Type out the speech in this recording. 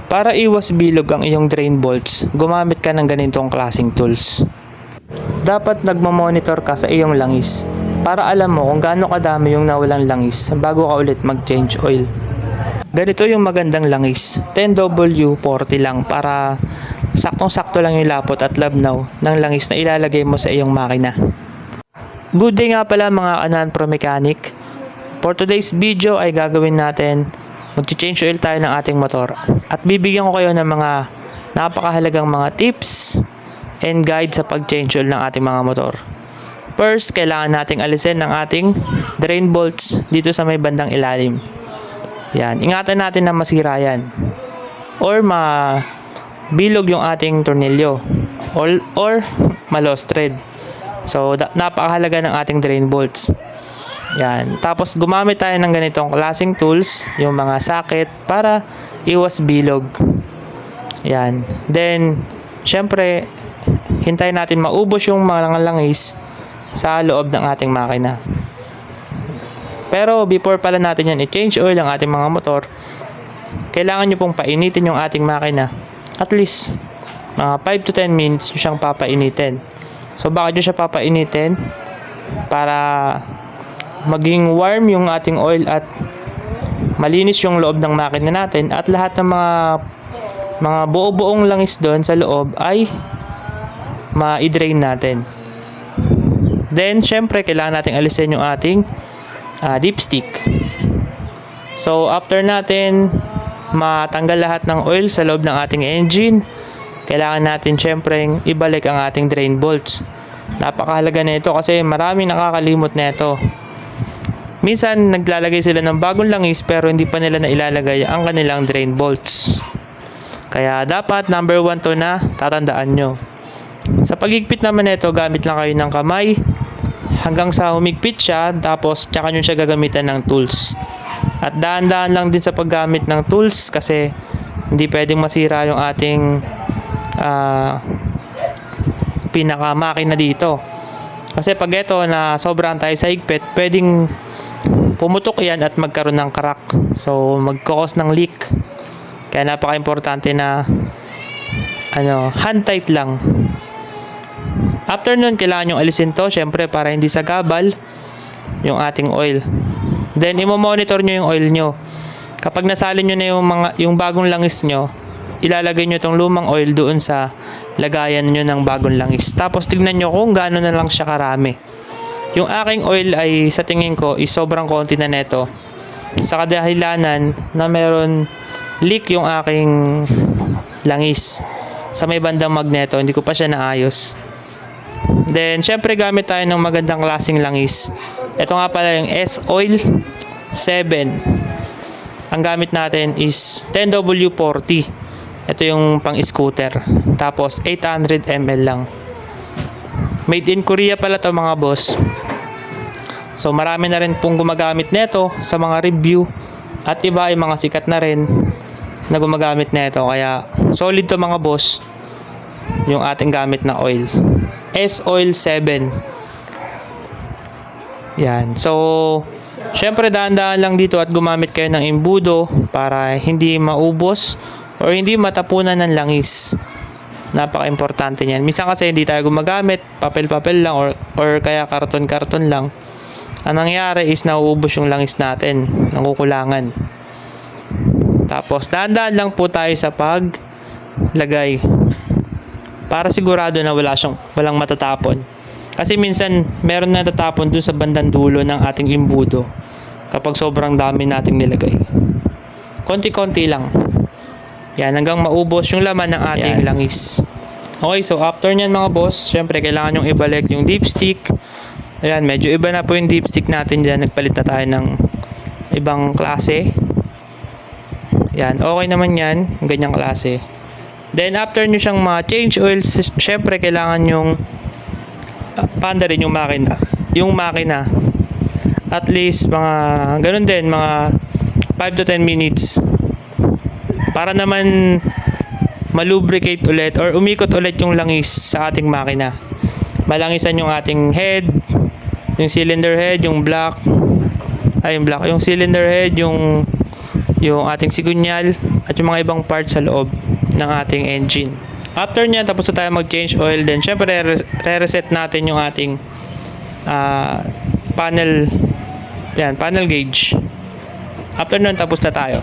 Para iwas bilog ang iyong drain bolts, gumamit ka ng ganitong klaseng tools. Dapat nagmo-monitor ka sa iyong langis para alam mo kung gaano kadami yung nawalang langis bago ka ulit mag-change oil. Ganito yung magandang langis, 10W40 lang para saktong-sakto lang yung lapot at labnaw ng langis na ilalagay mo sa iyong makina. Good day nga pala mga Pro Mechanic. For today's video ay gagawin natin, mag-change oil tayo ng ating motor at bibigyan ko kayo ng mga napakahalagang mga tips and guide sa pag-change oil ng ating mga motor. First, kailangan nating alisin ang ating drain bolts dito sa may bandang ilalim. Yan, ingatan natin na masira yan or mabilog yung ating tornilyo or ma-lost thread. So, napakahalaga ng ating drain bolts. Yan. Tapos gumamit tayo ng ganitong klaseng tools, yung mga socket para iwas bilog. Yan. Then, syempre, hintayin natin maubos yung mga langis sa loob ng ating makina. Pero before pala natin yan i-change oil ang ating mga motor, kailangan nyo pong painitin yung ating makina. At least, mga 5 to 10 minutes nyo siyang papainitin. So, bakit nyo siya papainitin? Para maging warm yung ating oil at malinis yung loob ng makina natin at lahat ng mga buo-buong langis doon sa loob ay ma-drain natin. Then, syempre, kailangan natin alisin yung ating dipstick. So, after natin matanggal lahat ng oil sa loob ng ating engine, kailangan natin syempre ibalik ang ating drain bolts. Napakahalaga na ito kasi maraming nakakalimot na ito. Minsan, naglalagay sila ng bagong langis pero hindi pa nila nailalagay ang kanilang drain bolts. Kaya dapat number 1 to na tatandaan nyo. Sa pagigpit naman nito, gamit lang kayo ng kamay hanggang sa humigpit siya, tapos tsaka nyo siya gagamitan ng tools. At dahan-dahan lang din sa paggamit ng tools kasi hindi pwedeng masira yung ating pinaka-makina dito. Kasi pag ito na sobrang tayo sa higpit, pwedeng pumutok yan at magkaroon ng crack. So, magkakos ng leak. Kaya napaka-importante na hand tight lang. After nun, kailangan yung alisin to, syempre para hindi sagabal yung ating oil. Then, imo-monitor nyo yung oil nyo. Kapag nasalin nyo na yung bagong langis nyo, ilalagay nyo itong lumang oil doon sa lagayan nyo ng bagong langis. Tapos, tignan nyo kung gaano na lang siya karami. Yung aking oil ay sa tingin ko is sobrang konti na neto. Sa kadahilanan na meron leak yung aking langis sa may bandang magneto, hindi ko pa siya naayos. Then, syempre gamit tayo ng magandang klaseng langis. Ito nga pala yung S-Oil 7. Ang gamit natin is 10W40. Ito yung pang-scooter. Tapos, 800 ml lang. Made in Korea pala to mga boss. So marami na rin pong gumagamit nito sa mga review at iba ay mga sikat na rin na gumagamit nito. Kaya solid to mga boss yung ating gamit na oil. S-Oil 7. Yan. So syempre dahan-dahan lang dito at gumamit kayo ng imbudo para hindi maubos or hindi matapunan ng langis. Napaka-importante niyan. Minsan kasi hindi tayo gumagamit, papel-papel lang or kaya karton-karton lang. Ang nangyayari is nauubos yung langis natin, nakukulangan. Tapos dahan-dahan lang po tayo sa paglagay para sigurado na walang matatapon. Kasi minsan meron na natatapon dun sa bandang dulo ng ating imbudo kapag sobrang dami nating nilagay. Konti-konti lang. Yan, hanggang maubos yung laman ng ating langis. Okay, so after nyan mga boss, syempre kailangan yung ibalik yung dipstick. Ayan, medyo iba na po yung dipstick natin dyan. Nagpalit na tayo ng ibang klase. Yan, okay naman yan, ganyang klase. Then after nyo siyang change oil, syempre kailangan yung panda rin yung makina. Yung makina. At least mga, ganun din, mga 5 to 10 minutes. Para naman malubricate ulit or umikot ulit yung langis sa ating makina. Malangisan yung ating head, yung cylinder head, yung yung cylinder head, yung ating sigunyal at yung mga ibang parts sa loob ng ating engine. After nyan, tapos na tayo mag-change oil. Then, syempre, re-reset natin yung ating panel gauge. After nun, tapos na tayo.